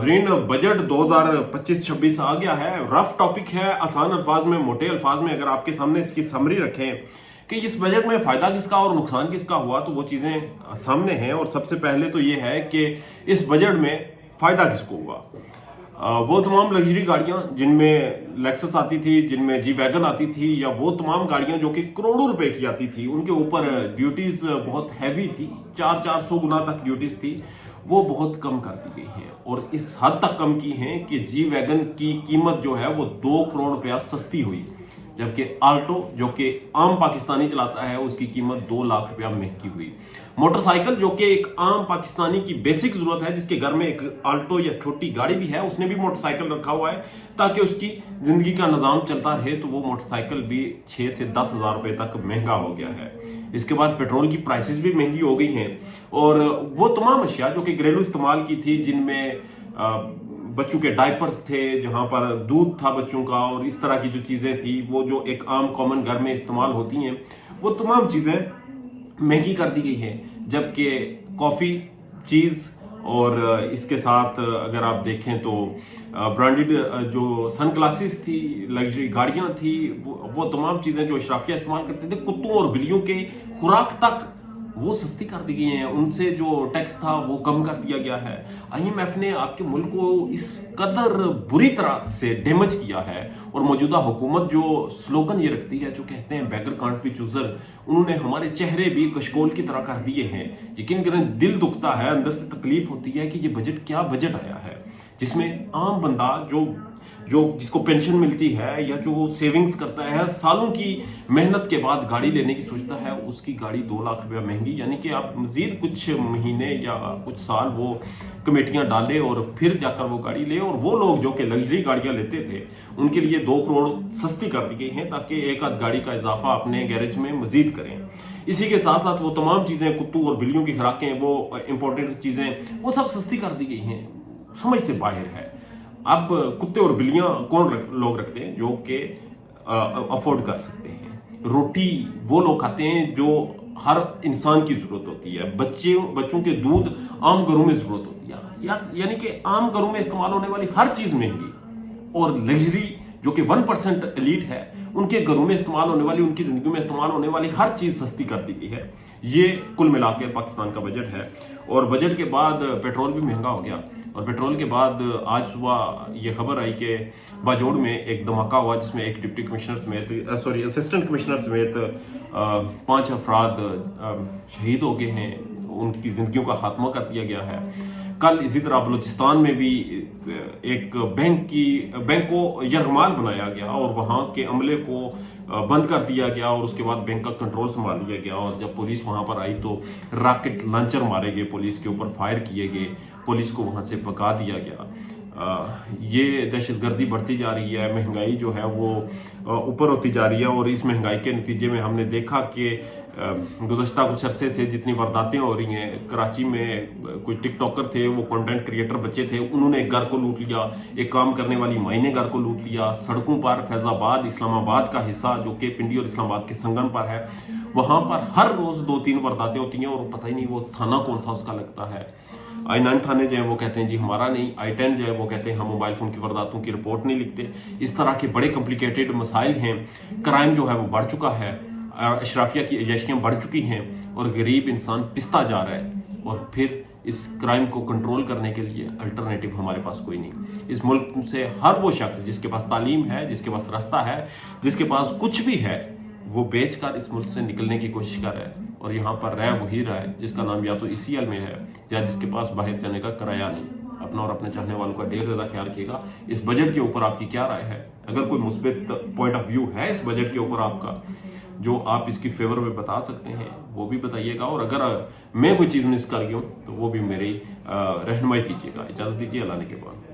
Budget 2025-26 आ गया है। Rough topic है, आसान अल्फाज में, मोटे अल्फाज में अगर आपके सामने इसकी समरी रखें कि इस बजट में फायदा किसका और नुकसान किसका हुआ, तो वो चीजें सामने हैं। और सबसे पहले तो ये है कि इस बजट में फायदा किसको हुआ। वो तमाम लग्जरी गाड़ियां जिनमें लेक्सस आती थी, जिनमें जी वैगन आती थी, या वो तमाम गाड़ियां जो कि करोड़ों रुपए की आती थी, उनके ऊपर ड्यूटीज बहुत हैवी थी, 400 गुना तक ड्यूटीज थी, वो बहुत कम कर दी गई हैं। और इस हद तक कम की हैं कि जी वैगन की कीमत जो है वो 2 करोड़ रुपया सस्ती हुई, जबकि आल्टो जो कि आम पाकिस्तानी चलाता है उसकी कीमत 2 लाख रुपया महंगी हुई। मोटरसाइकिल जो कि एक आम पाकिस्तानी की बेसिक जरूरत है, जिसके घर में एक आल्टो या छोटी गाड़ी भी है, उसने भी मोटरसाइकिल रखा हुआ है ताकि उसकी जिंदगी का निजाम चलता रहे, तो वो मोटरसाइकिल भी 6 से 10 हजार रुपए तक महंगा हो गया है। इसके बाद पेट्रोल की प्राइसेस भी महंगी हो गई हैं। और वो तमाम अशिया जो कि घरेलू इस्तेमाल की थी, जिनमें बच्चों के डायपर्स थे, जहां पर दूध था बच्चों का, और इस तरह की जो चीजें थी, वो जो एक आम कॉमन घर में इस्तेमाल होती हैं, वो तमाम चीजें महंगी कर दी गई हैं। जबकि कॉफी, चीज और इसके साथ अगर आप देखें तो ब्रांडेड जो सन ग्लासेस थी, लग्जरी गाड़ियां थी, वो तमाम चीजें जो अशराफिया इस्तेमाल करते थे, कुत्तों और बिल्लियों के खुराक तक वो सस्ती कर दी गई हैं। उनसे जो टैक्स था वो कम कर दिया गया है। आईएमएफ ने आपके मुल्क को इस कदर बुरी तरह से डैमेज किया है। और मौजूदा हुकूमत जो स्लोगन ये रखती है, जो कहते हैं बेगर कांट बी चूजर, उन्होंने हमारे चेहरे भी कशकोल की तरह कर दिए हैं। यकीन करें, दिल दुखता है, अंदर से तकलीफ होती है कि ये बजट क्या बजट आया है, जिसमें आम बंदा जो जिसको पेंशन मिलती है या जो सेविंग्स करता है, सालों की मेहनत के बाद गाड़ी लेने की सोचता है, उसकी गाड़ी 2 लाख रुपया महंगी। यानी कि आप मजीद कुछ महीने या कुछ साल वो कमेटियां डाले और फिर जाकर वो गाड़ी ले। और वो लोग जो कि लग्जरी गाड़ियां लेते थे, उनके लिए 2 करोड़ सस्ती कर दी गई हैं ताकि एक आध गाड़ी का इजाफा अपने गैरेज में मजीद करें। इसी के साथ साथ वो तमाम चीजें, कुत्तों और बिल्लियों की खुराकें, वो इंपॉर्टेंट चीजें, वो सब सस्ती कर दी गई हैं। समझ से बाहर है। अब कुत्ते और बिल्लियां कौन लोग रखते हैं? जो कि अफोर्ड कर सकते हैं। रोटी वो लोग खाते हैं जो हर इंसान की जरूरत होती है। बच्चों के दूध आम घरों में जरूरत होती है, यानी कि आम घरों में इस्तेमाल होने वाली हर चीज महंगी। और लग्जरी जो कि 1% एलीट है, उनके घरों में इस्तेमाल होने वाली, उनकी जिंदगी में इस्तेमाल होने वाली हर चीज सस्ती कर दी गई है। ये कुल मिलाकर पाकिस्तान का बजट है। और बजट के बाद पेट्रोल भी महंगा हो गया। और पेट्रोल के बाद आज सुबह ये खबर आई कि बाजोड़ में एक धमाका हुआ, जिसमें एक डिप्टी कमिश्नर समेत असिस्टेंट कमिश्नर समेत 5 अफराद शहीद हो गए हैं। उनकी जिंदगियों का खात्मा कर दिया गया है। कल इसी तरह बलूचिस्तान में भी एक बैंक को यरगमाल बनाया गया और वहां के अमले को बंद कर दिया गया, और उसके बाद बैंक का कंट्रोल संभाल लिया गया। और जब पुलिस वहां पर आई तो रॉकेट लॉन्चर मारे गए, पुलिस के ऊपर फायर किए गए, पुलिस को वहां से भगा दिया गया। ये दहशतगर्दी बढ़ती जा रही है, महंगाई जो है वो ऊपर होती जा रही है। और इस महंगाई के नतीजे में हमने देखा कि गुज़श्ता कुछ अरसे से जितनी वारदातें हो रही हैं, कराची में कोई टिकटॉकर थे, वो कंटेंट क्रिएटर बच्चे थे, उन्होंने एक घर को लूट लिया, एक काम करने वाली माई ने घर को लूट लिया। सड़कों पर फैजाबाद, इस्लामाबाद का हिस्सा जो कि पिंडी और इस्लामाबाद के संगम पर है, वहां पर हर रोज 2-3 वारदातें होती हैं। और पता ही नहीं वो थाना कौन सा उसका लगता है। I9 थाने जो है वो कहते हैं जी हमारा नहीं, I10 जो है वो कहते हैं हम मोबाइल फोन की वारदातों की रिपोर्ट नहीं लिखते। इस तरह के बड़े कॉम्प्लिकेटेड मसाइल हैं। क्राइम जो है वो बढ़ चुका है, अशराफिया की अय्याशियां बढ़ चुकी हैं, और गरीब इंसान पिसता जा रहा है। और फिर इस क्राइम को कंट्रोल करने के लिए अल्टरनेटिव हमारे पास कोई नहीं। इस मुल्क से हर वो शख्स जिसके पास तालीम है, जिसके पास रास्ता है, जिसके पास कुछ भी है, वो बेचकर इस मुल्क से निकलने की कोशिश कर रहा है। और यहाँ पर रह वही रहा है जिसका नाम या तो ECL में है, या जिसके पास बाहर जाने का किराया नहीं। अपना और अपने चाहने वालों का ढेर ज्यादा ख्याल रखिएगा। इस बजट के ऊपर आपकी क्या राय है? अगर कोई मुस्बित पॉइंट ऑफ व्यू है इस बजट के ऊपर आपका, जो आप इसकी फेवर में बता सकते हैं, वो भी बताइएगा। और अगर मैं कोई चीज़ मिस कर गई हूँ तो वो भी मेरी रहनुमाई कीजिएगा। इजाज़त दीजिए, अल्लाह ने के बाद।